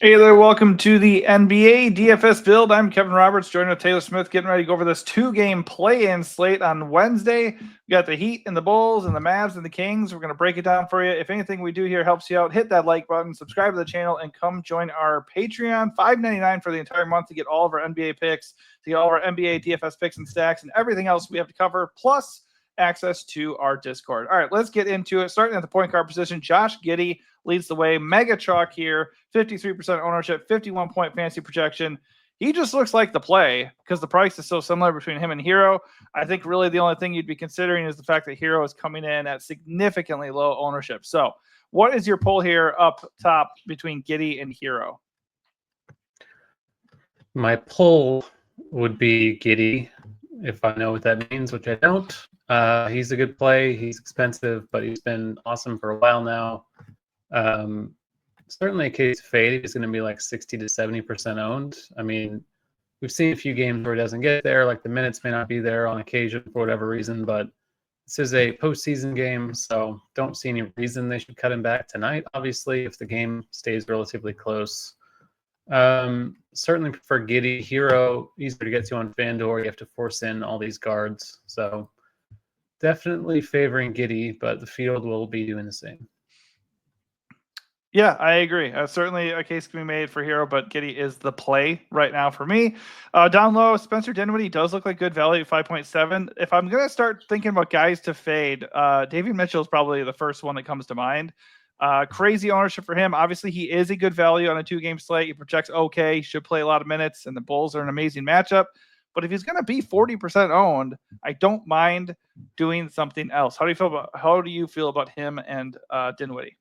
Hey there, welcome to the NBA DFS build. I'm Kevin Roberts, joined with Taylor Smith, getting ready to go over this two-game play-in slate on Wednesday. We got the Heat and the Bulls and the Mavs and the Kings. We're going to break it down for you. If anything we do here helps you out, hit that like button, subscribe to the channel, and come join our Patreon. $5.99 for the entire month to get all of our NBA picks, to get all of our NBA DFS picks and stacks, and everything else we have to cover, plus access to our Discord. All right, let's get into it. Starting at the point guard position, Josh Giddey leads the way. Mega chalk here, 53% ownership, 51-point fantasy projection. He just looks like the play because the price is so similar between him and Hero. I think really the only thing you'd be considering is the fact that Hero is coming in at significantly low ownership. So what is your pull here up top between Giddey and Hero? My pull would be Giddey, if I know what that means, which I don't. He's a good play. He's expensive, but he's been awesome for a while now. Certainly a case of fade. He's going to be like 60 to 70% owned. I mean, we've seen a few games where it doesn't get there. Like the minutes may not be there on occasion for whatever reason, but this is a postseason game, so don't see any reason they should cut him back tonight. Obviously, if the game stays relatively close. Certainly prefer Giddey. Hero, easier to get to on FanDuel. You have to force in all these guards. So definitely favoring Giddey, but the field will be doing the same. Yeah, I agree. Certainly a case can be made for Hero, but Giddey is the play right now for me. Down low, Spencer Dinwiddie does look like good value, 5.7. If I'm going to start thinking about guys to fade, Davion Mitchell is probably the first one that comes to mind. Crazy ownership for him. Obviously, he is a good value on a two-game slate. He projects okay. He should play a lot of minutes, and the Bulls are an amazing matchup. But if he's going to be 40% owned, I don't mind doing something else. How do you feel about him and Dinwiddie?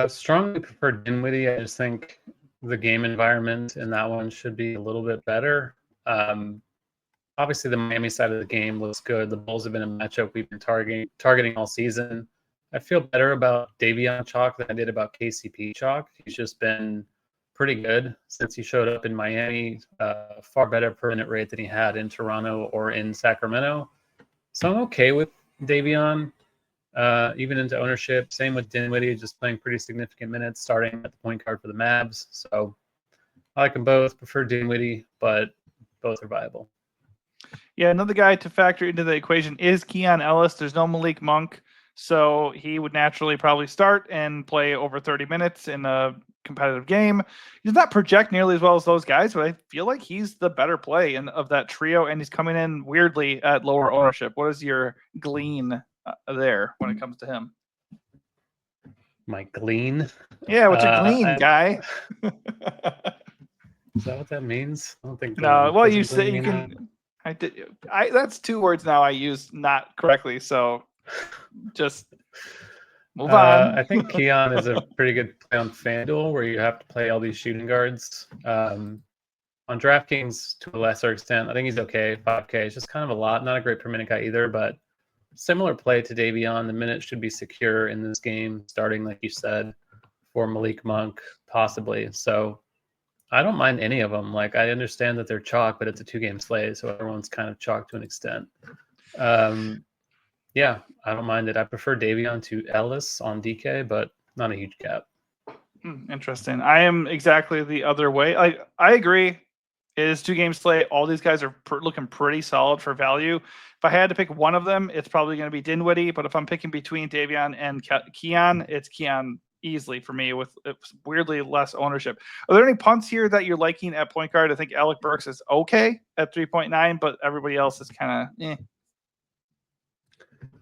Strongly prefer Dinwiddie. I just think the game environment in that one should be a little bit better. Obviously, the Miami side of the game looks good. The Bulls have been a matchup we've been targeting all season. I feel better about Davion Chalk than I did about KCP Chalk. He's just been pretty good since he showed up in Miami. Far better per minute rate than he had in Toronto or in Sacramento. So I'm okay with Davion. Even into ownership. Same with Dinwiddie, just playing pretty significant minutes, starting at the point guard for the Mavs. So I like them both. Prefer Dinwiddie, but both are viable. Yeah, another guy to factor into the equation is Keon Ellis. There's no Malik Monk, so he would naturally probably start and play over 30 minutes in a competitive game. He does not project nearly as well as those guys, but I feel like he's the better play of that trio, and he's coming in weirdly at lower ownership. What is your glean there when it comes to him? My glean? Yeah, what's your glean, guy? Is that what that means? I don't think. No, well, you say you can. I did. That's two words now I use not correctly, so just move on. I think Keon is a pretty good play on FanDuel, where you have to play all these shooting guards. On DraftKings, to a lesser extent, I think he's okay. 5K. It's just kind of a lot. Not a great per minute guy either, but similar play to Davion. The minutes should be secure in this game, starting, like you said, for Malik Monk, possibly. So I don't mind any of them. Like, I understand that they're chalk, but it's a two-game slate, so everyone's kind of chalk to an extent. Yeah, I don't mind it. I prefer Davion to Ellis on DK, but not a huge gap. Interesting. I am exactly the other way. I agree. It is two-game slate. All these guys are looking pretty solid for value. If I had to pick one of them, it's probably going to be Dinwiddie. But if I'm picking between Davion and Keon, it's Keon easily for me with weirdly less ownership. Are there any punts here that you're liking at point guard? I think Alec Burks is okay at 3.9, but everybody else is kind of eh.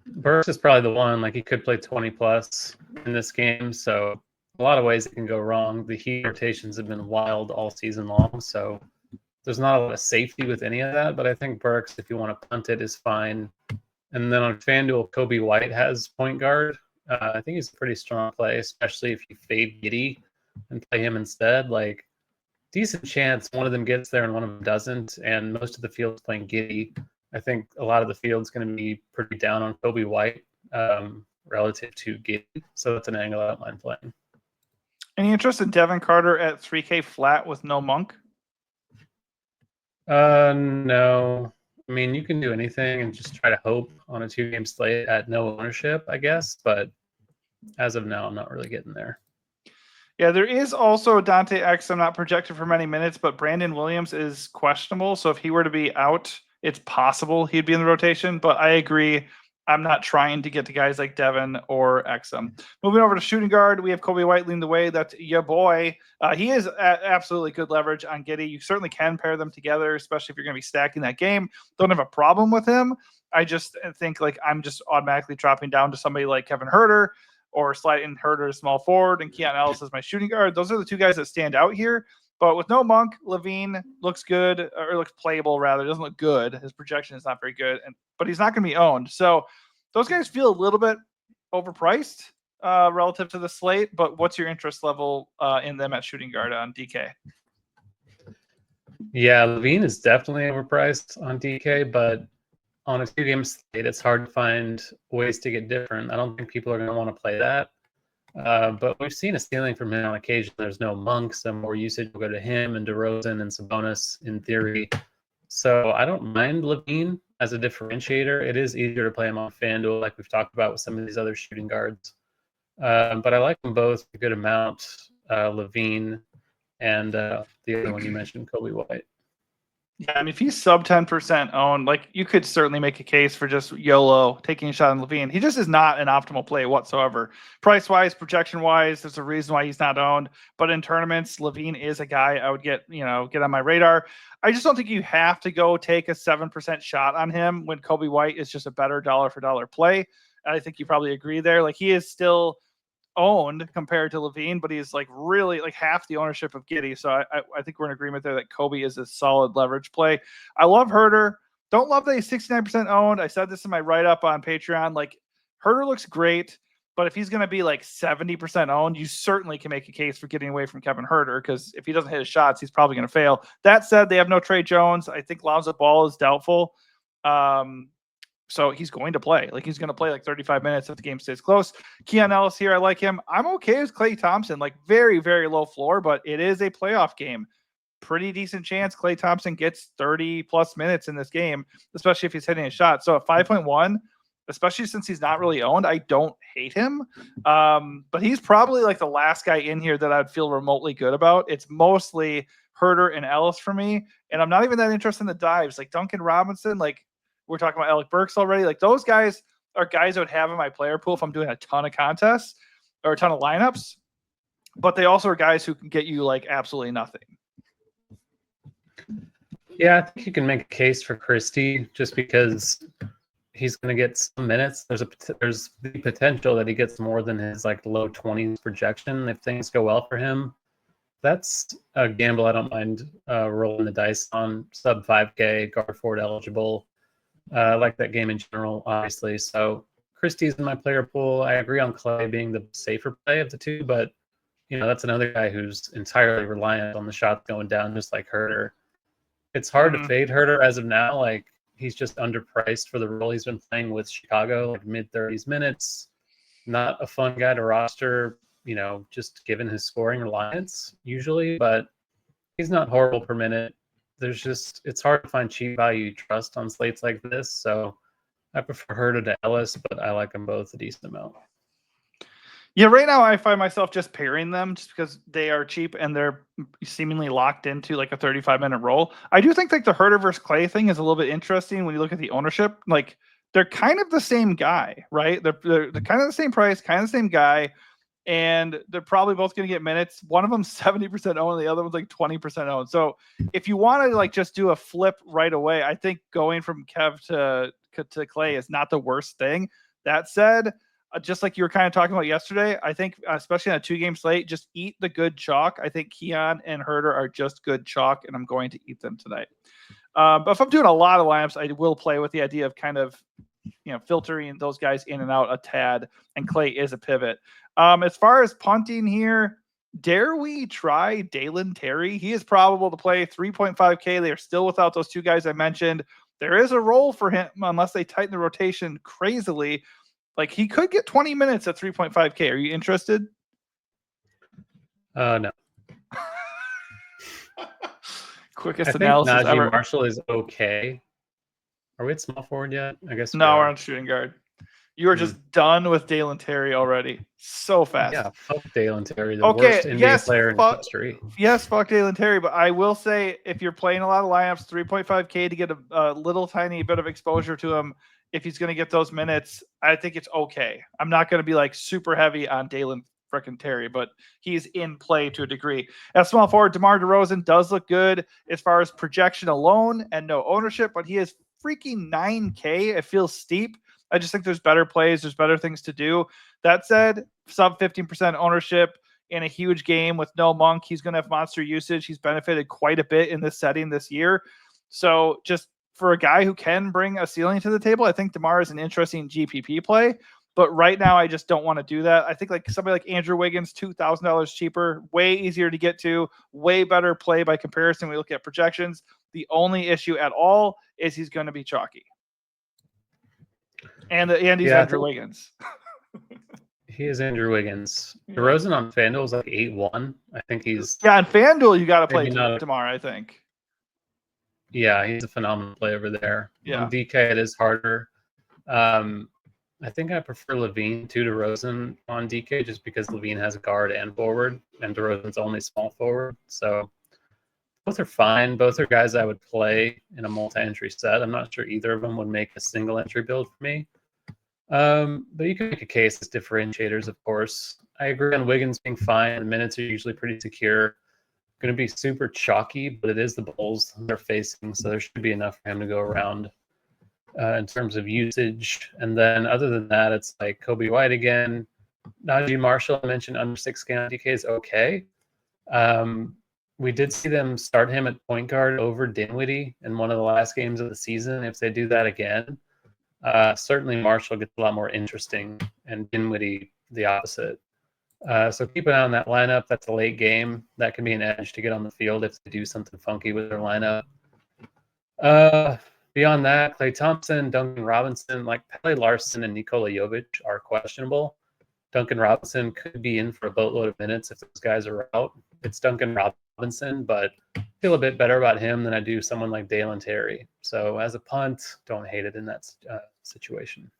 Burks is probably the one. Like, he could play 20 plus in this game, so a lot of ways it can go wrong. The Heat rotations have been wild all season long, so there's not a lot of safety with any of that, but I think Burks, if you want to punt it, is fine. And then on FanDuel, Kobe White has point guard. I think he's a pretty strong play, especially if you fade Giddey and play him instead. Like, decent chance one of them gets there and one of them doesn't, and most of the field's playing Giddey. I think a lot of the field's going to be pretty down on Kobe White relative to Giddey, so that's an angle I don't mind playing. Any interest in Devin Carter at 3K flat with no Monk? No. I mean, you can do anything and just try to hope on a two-game slate at no ownership, I guess. But as of now, I'm not really getting there. Yeah, there is also Dante X. I'm not projected for many minutes, but Brandon Williams is questionable. So if he were to be out, it's possible he'd be in the rotation. But I agree. I'm not trying to get to guys like Devin or Exum. Moving over to shooting guard, we have Kobe White leading the way. That's your boy. He is absolutely good leverage on Giddey. You certainly can pair them together, especially if you're going to be stacking that game. Don't have a problem with him. I just think like I'm just automatically dropping down to somebody like Kevin Huerter or sliding Huerter as small forward and Keon Ellis as my shooting guard. Those are the two guys that stand out here. But with no Monk, Levine looks good, or looks playable rather. Doesn't look good. His projection is not very good, but he's not going to be owned. So those guys feel a little bit overpriced relative to the slate. But what's your interest level in them at shooting guard on DK? Yeah, Levine is definitely overpriced on DK, but on a 2-game slate, it's hard to find ways to get different. I don't think people are going to want to play that. But we've seen a ceiling from him on occasion. There's no Monk, so more usage will go to him and DeRozan and Sabonis in theory. So I don't mind Levine as a differentiator. It is easier to play him on FanDuel, like we've talked about with some of these other shooting guards. But I like them both a good amount, Levine and the other one you mentioned, Kobe White. Yeah, I mean, if he's sub 10% owned, like you could certainly make a case for just YOLO taking a shot on Levine. He just is not an optimal play whatsoever. Price wise, projection wise, there's a reason why he's not owned. But in tournaments, Levine is a guy I would get on my radar. I just don't think you have to go take a 7% shot on him when Kobe White is just a better dollar for dollar play. And I think you probably agree there. Like he is still owned compared to Levine, but he's like really like half the ownership of Giddey. So I think we're in agreement there that Kobe is a solid leverage play. I love Huerter. Don't love that he's 69% owned. I said this in my write-up on Patreon. Like Huerter looks great, but if he's going to be like 70% owned, you certainly can make a case for getting away from Kevin Huerter because if he doesn't hit his shots, he's probably going to fail. That said, they have no Trey Jones. I think Lonzo Ball is doubtful. So he's going to play. Like he's going to play like 35 minutes if the game stays close. Keon Ellis here, I like him. I'm okay with Klay Thompson. Like very, very low floor, but it is a playoff game. Pretty decent chance Klay Thompson gets 30 plus minutes in this game, especially if he's hitting a shot. So at 5.1, especially since he's not really owned, I don't hate him. But he's probably like the last guy in here that I'd feel remotely good about. It's mostly Huerter and Ellis for me. And I'm not even that interested in the dives. Like Duncan Robinson, like we're talking about Alec Burks already. Like those guys are guys I would have in my player pool if I'm doing a ton of contests or a ton of lineups, but they also are guys who can get you like absolutely nothing. Yeah, I think you can make a case for Christie just because he's going to get some minutes. There's the potential that he gets more than his like low 20s projection if things go well for him. That's a gamble I don't mind rolling the dice on. Sub 5K, guard forward eligible. I like that game in general, obviously. So Christie's in my player pool. I agree on Klay being the safer play of the two, but that's another guy who's entirely reliant on the shots going down, just like Huerter. It's hard to fade Huerter as of now. Like he's just underpriced for the role he's been playing with Chicago, like mid-30s minutes. Not a fun guy to roster, just given his scoring reliance usually, but he's not horrible per minute. It's hard to find cheap value you trust on slates like this. So I prefer Huerter to Ellis, but I like them both a decent amount. Yeah, right now I find myself just pairing them just because they are cheap and they're seemingly locked into like a 35-minute roll. I do think like the Huerter versus Klay thing is a little bit interesting when you look at the ownership. Like they're kind of the same guy, right? They're kind of the same price, kind of the same guy. And they're probably both going to get minutes. One of them 70% owned, the other one's like 20% owned. So if you want to like just do a flip right away, I think going from Kev to Klay is not the worst thing. That said, just like you were kind of talking about yesterday, I think especially on a 2-game slate, just eat the good chalk. I think Keon and Huerter are just good chalk, and I'm going to eat them tonight. But if I'm doing a lot of lineups, I will play with the idea of kind of filtering those guys in and out a tad, and Klay is a pivot. As far as punting here, dare we try Dalen Terry? He is probable to play 3.5K. They are still without those two guys I mentioned. There is a role for him unless they tighten the rotation crazily. Like he could get 20 minutes at 3.5K. Are you interested? No. Quickest I analysis think Najee ever. Marshall is okay. Are we at small forward yet? I guess no. We're on shooting guard. You are just done with Dalen Terry already. So fast. Yeah, fuck Dalen Terry, the worst NBA player in history. Yes, fuck Dalen Terry, but I will say if you're playing a lot of lineups, 3.5K to get a little tiny bit of exposure to him, if he's going to get those minutes, I think it's okay. I'm not going to be like super heavy on Dalen freaking Terry, but he's in play to a degree. At small forward, DeMar DeRozan does look good as far as projection alone and no ownership, but he is freaking 9K. It feels steep. I just think there's better plays. There's better things to do. That said, sub 15% ownership in a huge game with no Monk. He's going to have monster usage. He's benefited quite a bit in this setting this year. So just for a guy who can bring a ceiling to the table, I think DeMar is an interesting GPP play. But right now, I just don't want to do that. I think like somebody like Andrew Wiggins, $2,000 cheaper, way easier to get to, way better play by comparison. We look at projections. The only issue at all is he's going to be chalky. And he's Andrew Wiggins. He is Andrew Wiggins. DeRozan on FanDuel is like 8-1. I think he's... Yeah, on FanDuel, you got to play tomorrow, I think. Yeah, he's a phenomenal play over there. Yeah. On DK, it is harder. I think I prefer Levine to DeRozan on DK just because Levine has a guard and forward, and DeRozan's only small forward. So both are fine. Both are guys I would play in a multi-entry set. I'm not sure either of them would make a single entry build for me. But you can make a case as differentiators, of course. I agree on Wiggins being fine. The minutes are usually pretty secure. Going to be super chalky, but it is the Bulls they're facing, so there should be enough for him to go around in terms of usage. And then other than that, it's like Kobe White again. Najee Marshall, I mentioned under 6K on DK is okay. We did see them start him at point guard over Dinwiddie in one of the last games of the season. If they do that again, certainly Marshall gets a lot more interesting and Dinwiddie the opposite. So keep an eye on that lineup. That's a late game. That can be an edge to get on the field if they do something funky with their lineup. Beyond that, Klay Thompson, Duncan Robinson, like Pele Larson and Nikola Jovic are questionable. Duncan Robinson could be in for a boatload of minutes if those guys are out. It's Duncan Robinson, but I feel a bit better about him than I do someone like Dalen Terry. So as a punt, don't hate it in that situation.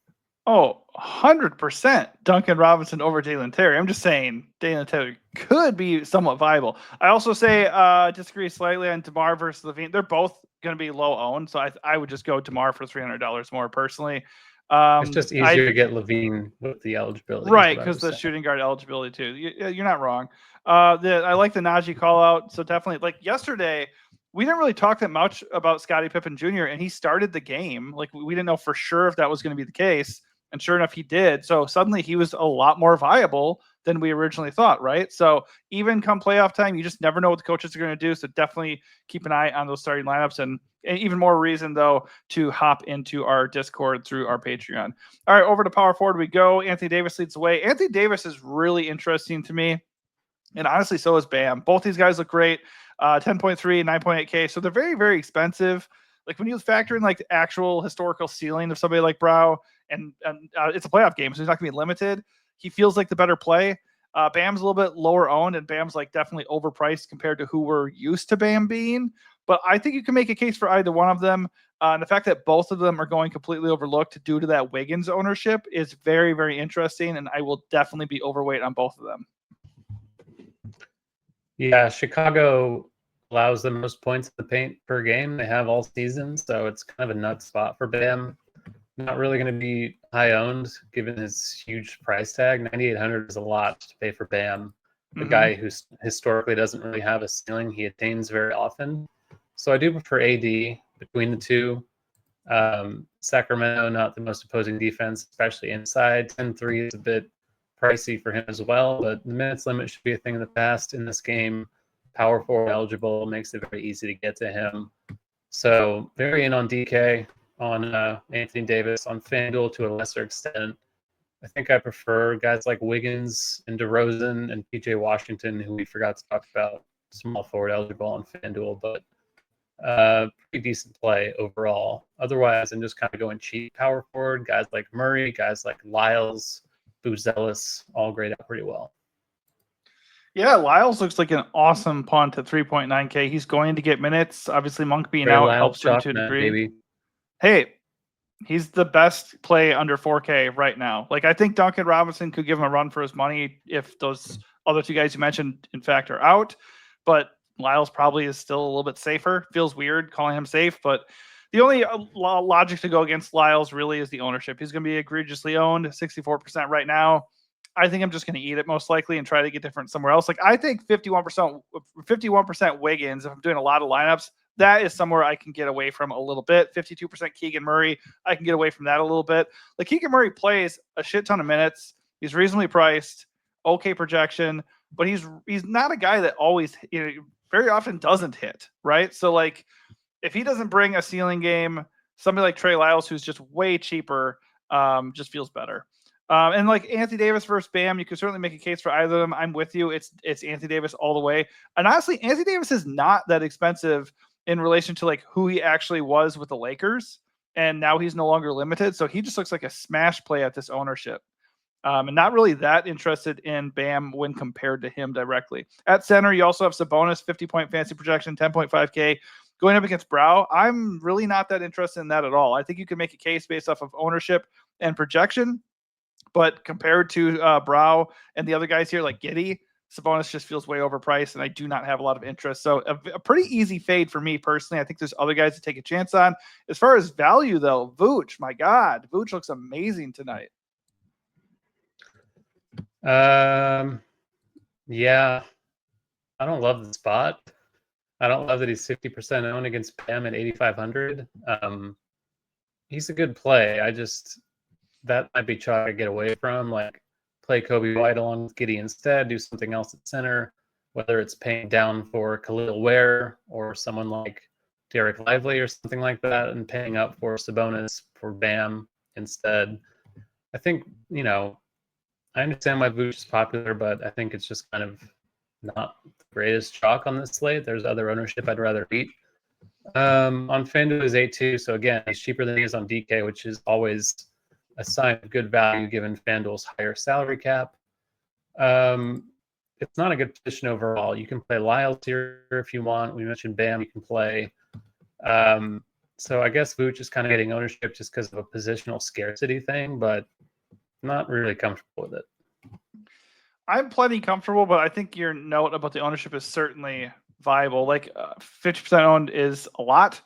Oh, 100% Duncan Robinson over Dalen Terry. I'm just saying Dalen Terry could be somewhat viable. I also say disagree slightly on DeMar versus Levine. They're both going to be low owned, so I would just go DeMar for $300 more personally. It's just easier to get Levine with the eligibility. Right, because the shooting guard eligibility too. You're not wrong. I like the Najee call out, so definitely like yesterday, we didn't really talk that much about Scottie Pippen Jr. and he started the game. Like we didn't know for sure if that was going to be the case. And sure enough, he did. So suddenly he was a lot more viable than we originally thought, right? So even come playoff time, you just never know what the coaches are going to do. So definitely keep an eye on those starting lineups. And even more reason, though, to hop into our Discord through our Patreon. All right, over to power forward we go. Anthony Davis leads the way. Anthony Davis is really interesting to me. And honestly, so is Bam. Both these guys look great. 10.3, 9.8K. So they're very, very expensive. Like when you factor in like the actual historical ceiling of somebody like Brow, and it's a playoff game, so he's not going to be limited. He feels like the better play. Bam's a little bit lower owned, and Bam's like definitely overpriced compared to who we're used to Bam being. But I think you can make a case for either one of them. And the fact that both of them are going completely overlooked due to that Wiggins ownership is very, very interesting, and I will definitely be overweight on both of them. Yeah, Chicago allows the most points in the paint per game they have all season, so it's kind of a nut spot for Bam. Not really going to be high owned given his huge price tag. 9,800 is a lot to pay for Bam, the guy who historically doesn't really have a ceiling he attains very often. So I do prefer AD between the two. Sacramento, not the most opposing defense, especially inside. 10-3 is a bit pricey for him as well, but the minutes limit should be a thing of the past in this game. Power forward eligible makes it very easy to get to him. So very in on DK, on Anthony Davis, on FanDuel to a lesser extent. I think I prefer guys like Wiggins and DeRozan and PJ Washington, who we forgot to talk about, small forward eligible on FanDuel, but pretty decent play overall. Otherwise, I'm just kind of going cheap power forward. Guys like Murray, guys like Lyles, Buzelis, all grade out pretty well. Yeah, Lyles looks like an awesome punt at 3.9K. He's going to get minutes. Obviously, Monk being out helps him to a degree. Hey, He's the best play under 4K right now. Like, I think Duncan Robinson could give him a run for his money if those other two guys you mentioned, in fact, are out. But Lyles probably is still a little bit safer. Feels weird calling him safe, but the only logic to go against Lyles really is the ownership. He's going to be egregiously owned, 64% right now. I think I'm just going to eat it most likely and try to get different somewhere else. Like, I think 51% Wiggins, if I'm doing a lot of lineups, that is somewhere I can get away from a little bit. 52% Keegan Murray, I can get away from that a little bit. Like, Keegan Murray plays a shit ton of minutes. He's reasonably priced, okay projection, but he's not a guy that always, very often doesn't hit, right? So, like, if he doesn't bring a ceiling game, somebody like Trey Lyles, who's just way cheaper, just feels better. And like Anthony Davis versus Bam, you could certainly make a case for either of them. I'm with you. It's Anthony Davis all the way. And honestly, Anthony Davis is not that expensive in relation to like who he actually was with the Lakers. And now he's no longer limited. So he just looks like a smash play at this ownership. And not really that interested in Bam when compared to him directly. At center, you also have Sabonis, 50-point fantasy projection, 10.5K. Going up against Brow, I'm really not that interested in that at all. I think you can make a case based off of ownership and projection. But compared to Brow and the other guys here, like Giddey, Sabonis just feels way overpriced, and I do not have a lot of interest. So a pretty easy fade for me personally. I think there's other guys to take a chance on. As far as value, though, Vooch, my God, Vooch looks amazing tonight. Yeah, I don't love the spot. I don't love that he's 50% owned against Bam at 8,500. He's a good play. That might be chalk to get away from. Like, play Kobe White along with Giddey instead. Do something else at center, whether it's paying down for Khalil Ware or someone like Derek Lively or something like that, and paying up for Sabonis for Bam instead. I think, I understand why Vooch is popular, but I think it's just kind of not the greatest chalk on this slate. There's other ownership I'd rather eat. On FanDuel is 8.2, so again, he's cheaper than he is on DK, which is always a sign of good value given FanDuel's higher salary cap. It's not a good position overall. You can play Lyles here if you want. We mentioned Bam, you can play. So I guess Vooch is kind of getting ownership just because of a positional scarcity thing, but not really comfortable with it. I'm plenty comfortable, but I think your note about the ownership is certainly viable. Like 50% owned is a lot.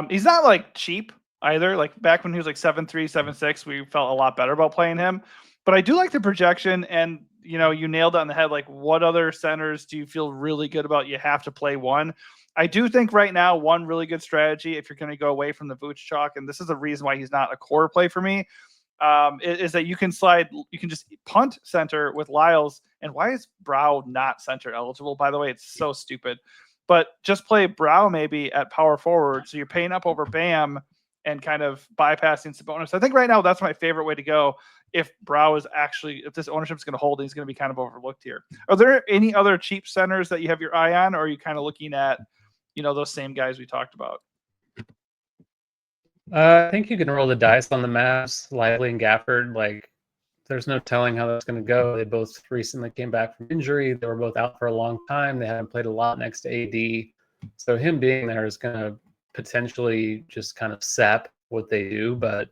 He's not like cheap either. Like back when he was like 7.3, 7.6, we felt a lot better about playing him. But I do like the projection, and you nailed it on the head. Like, what other centers do you feel really good about? You have to play one. I do think right now one really good strategy, if you're going to go away from the Vooch chalk, and this is the reason why he's not a core play for me, is that you can just punt center with Lyles. And why is Brow not center eligible? By the way, it's so stupid. But just play Brow maybe at power forward, so you're paying up over Bam and kind of bypassing Sabonis. I think right now that's my favorite way to go. If this ownership is going to hold, he's going to be kind of overlooked here. Are there any other cheap centers that you have your eye on, or are you kind of looking at, those same guys we talked about? I think you can roll the dice on the Mavs, Lively and Gafford. Like, there's no telling how that's going to go. They both recently came back from injury. They were both out for a long time. They haven't played a lot next to AD. So him being there is going to potentially just kind of sap what they do, but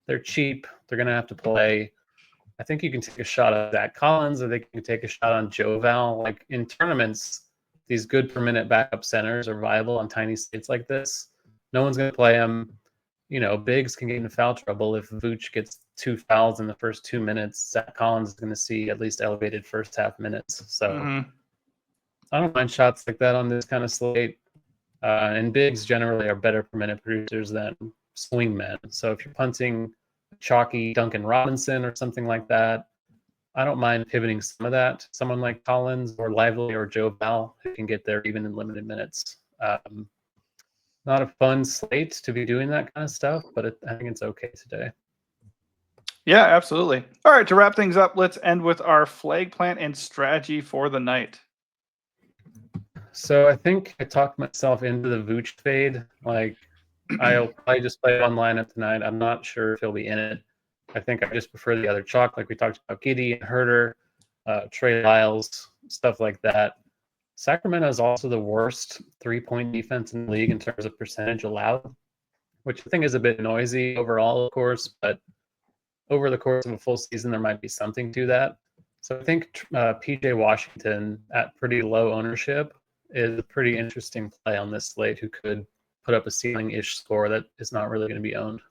they're cheap. They're going to have to play. I think you can take a shot at Zach Collins. I think you can take a shot on Joe Val. Like, in tournaments, these good per minute backup centers are viable on tiny states like this. No one's going to play them. Bigs can get into foul trouble. If Vooch gets 2 fouls in the first 2 minutes, Zach Collins is going to see at least elevated first half minutes. So I don't mind shots like that on this kind of slate. And bigs generally are better per minute producers than swingmen. So if you're punting chalky Duncan Robinson or something like that, I don't mind pivoting some of that. Someone like Collins or Lively or Joe Val who can get there even in limited minutes. Not a fun slate to be doing that kind of stuff, but I think it's okay today. Yeah, absolutely. All right, to wrap things up, let's end with our flag plant and strategy for the night. So I think I talked myself into the Vooch fade. Like, I'll probably just play one lineup tonight. I'm not sure if he'll be in it. I think I just prefer the other chalk, like we talked about Giddey and Herter, Trey Lyles, stuff like that. Sacramento is also the worst 3-point defense in the league in terms of percentage allowed. which I think is a bit noisy overall, of course, but over the course of a full season, there might be something to that. So I think PJ Washington at pretty low ownership is a pretty interesting play on this slate who could put up a ceiling-ish score that is not really going to be owned.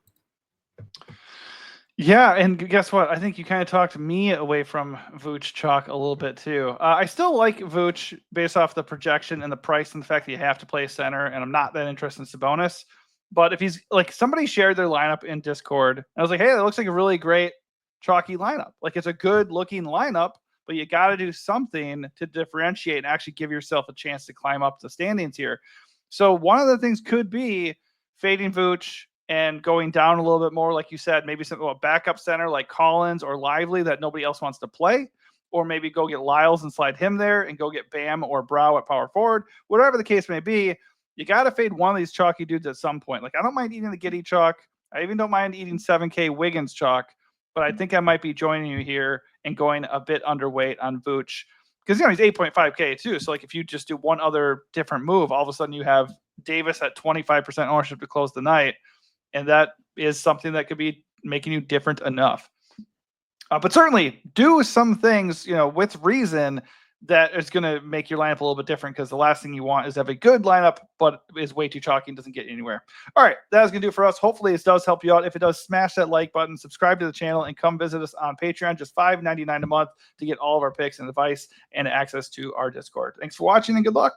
Yeah, and guess what? I think you kind of talked me away from Vooch chalk a little bit too. I still like Vooch based off the projection and the price and the fact that you have to play center, and I'm not that interested in Sabonis. But if he's like, somebody shared their lineup in Discord, and I was like, hey, that looks like a really great chalky lineup. Like, it's a good looking lineup, but you got to do something to differentiate and actually give yourself a chance to climb up the standings here. So one of the things could be fading Vooch and going down a little bit more, like you said, maybe something a backup center like Collins or Lively that nobody else wants to play, or maybe go get Lyles and slide him there and go get Bam or Brow at power forward. Whatever the case may be, you got to fade one of these chalky dudes at some point. Like, I don't mind eating the Giddey chalk. I even don't mind eating 7K Wiggins chalk, but I think I might be joining you here and going a bit underweight on Vooch because, he's 8.5K too. So, like, if you just do one other different move, all of a sudden you have Davis at 25% ownership to close the night. And that is something that could be making you different enough. But certainly do some things, with reason that is going to make your lineup a little bit different, because the last thing you want is to have a good lineup, but is way too chalky and doesn't get anywhere. All right, that's going to do it for us. Hopefully this does help you out. If it does, smash that like button, subscribe to the channel, and come visit us on Patreon. Just $5.99 a month to get all of our picks and advice and access to our Discord. Thanks for watching and good luck.